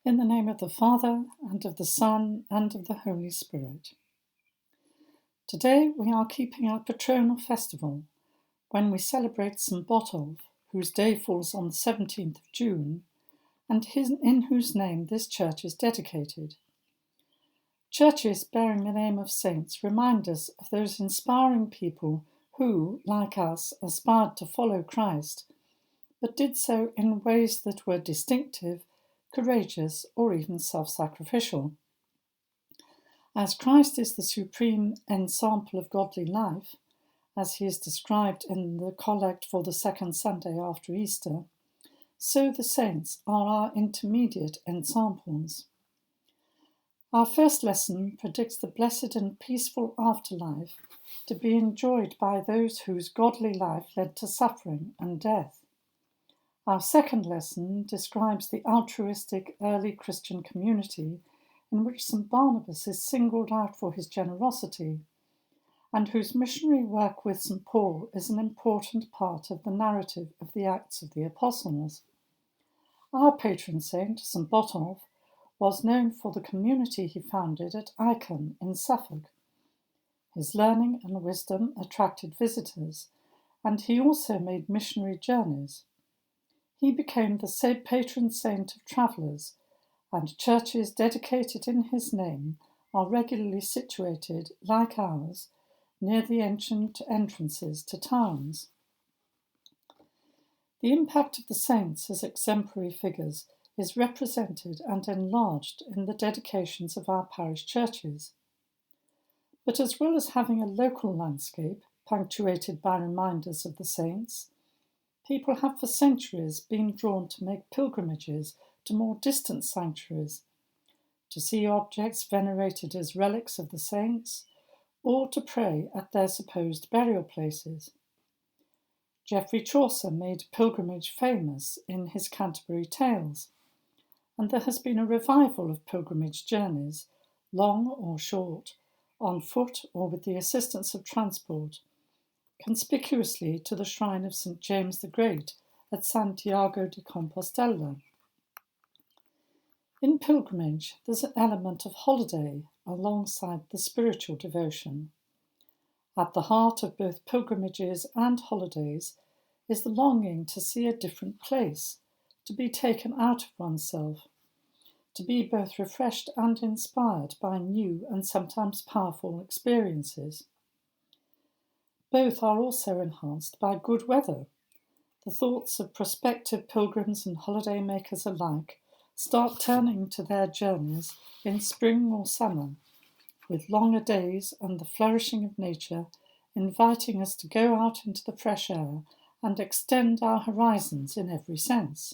In the name of the Father, and of the Son, and of the Holy Spirit. Today we are keeping our patronal festival, when we celebrate St. Botolph, whose day falls on the 17th of June, and in whose name this church is dedicated. Churches bearing the name of saints remind us of those inspiring people who, like us, aspired to follow Christ, but did so in ways that were distinctive, courageous, or even self-sacrificial. As Christ is the supreme ensample of godly life, as he is described in the Collect for the second Sunday after Easter, so the saints are our intermediate ensamples. Our first lesson predicts the blessed and peaceful afterlife to be enjoyed by those whose godly life led to suffering and death. Our second lesson describes the altruistic early Christian community in which St. Barnabas is singled out for his generosity, and whose missionary work with St. Paul is an important part of the narrative of the Acts of the Apostles. Our patron saint, St. Botolph, was known for the community he founded at Icon in Suffolk. His learning and wisdom attracted visitors, and he also made missionary journeys. He became the patron saint of travellers, and churches dedicated in his name are regularly situated, like ours, near the ancient entrances to towns. The impact of the saints as exemplary figures is represented and enlarged in the dedications of our parish churches. But as well as having a local landscape punctuated by reminders of the saints, people have for centuries been drawn to make pilgrimages to more distant sanctuaries, to see objects venerated as relics of the saints, or to pray at their supposed burial places. Geoffrey Chaucer made pilgrimage famous in his Canterbury Tales, and there has been a revival of pilgrimage journeys, long or short, on foot or with the assistance of transport, conspicuously to the shrine of St. James the Great at Santiago de Compostela. In pilgrimage, there's an element of holiday alongside the spiritual devotion. At the heart of both pilgrimages and holidays is the longing to see a different place, to be taken out of oneself, to be both refreshed and inspired by new and sometimes powerful experiences. Both are also enhanced by good weather. The thoughts of prospective pilgrims and holiday makers alike start turning to their journeys in spring or summer, with longer days and the flourishing of nature inviting us to go out into the fresh air and extend our horizons in every sense.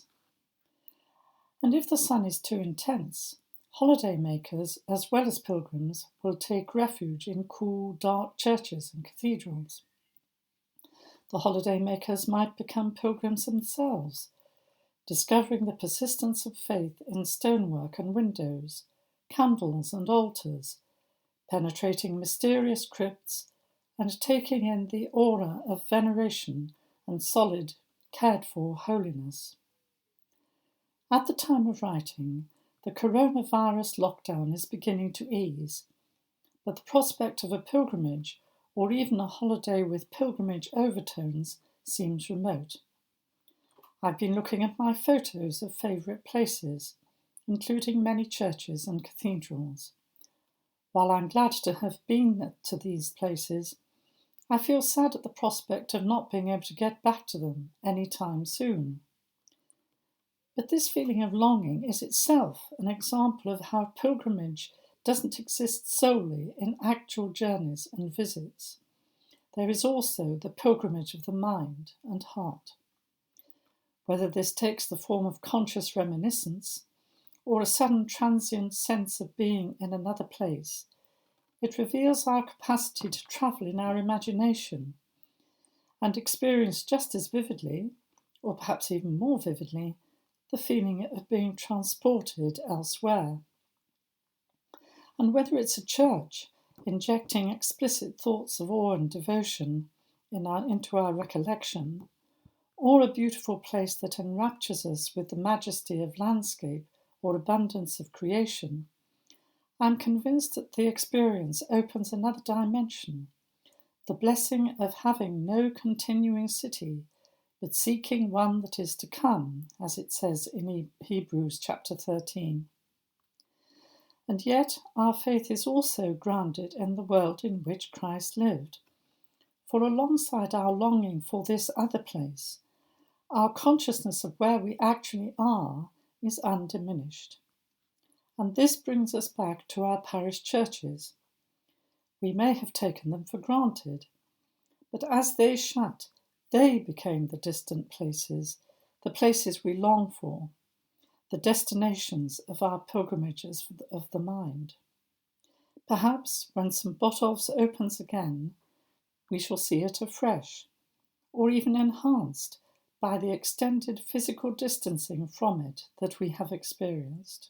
And if the sun is too intense, holiday makers as well as pilgrims will take refuge in cool, dark churches and cathedrals. The holiday makers might become pilgrims themselves, discovering the persistence of faith in stonework and windows, candles and altars, penetrating mysterious crypts and taking in the aura of veneration and solid, cared-for holiness. At the time of writing, the coronavirus lockdown is beginning to ease, but the prospect of a pilgrimage or even a holiday with pilgrimage overtones seems remote. I've been looking at my photos of favourite places, including many churches and cathedrals. While I'm glad to have been to these places, I feel sad at the prospect of not being able to get back to them any time soon. But this feeling of longing is itself an example of how pilgrimage doesn't exist solely in actual journeys and visits. There is also the pilgrimage of the mind and heart. Whether this takes the form of conscious reminiscence or a sudden transient sense of being in another place, it reveals our capacity to travel in our imagination and experience just as vividly, or perhaps even more vividly, the feeling of being transported elsewhere. And whether it's a church injecting explicit thoughts of awe and devotion into our recollection, or a beautiful place that enraptures us with the majesty of landscape or abundance of creation, I'm convinced that the experience opens another dimension, the blessing of having no continuing city, but seeking one that is to come, as it says in Hebrews chapter 13. And yet our faith is also grounded in the world in which Christ lived. For alongside our longing for this other place, our consciousness of where we actually are is undiminished. And this brings us back to our parish churches. We may have taken them for granted, but as they shut, they became the distant places, the places we long for, the destinations of our pilgrimages of the mind. Perhaps when St. Botolph's opens again, we shall see it afresh, or even enhanced by the extended physical distancing from it that we have experienced.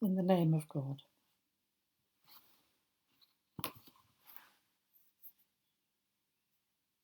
In the name of God.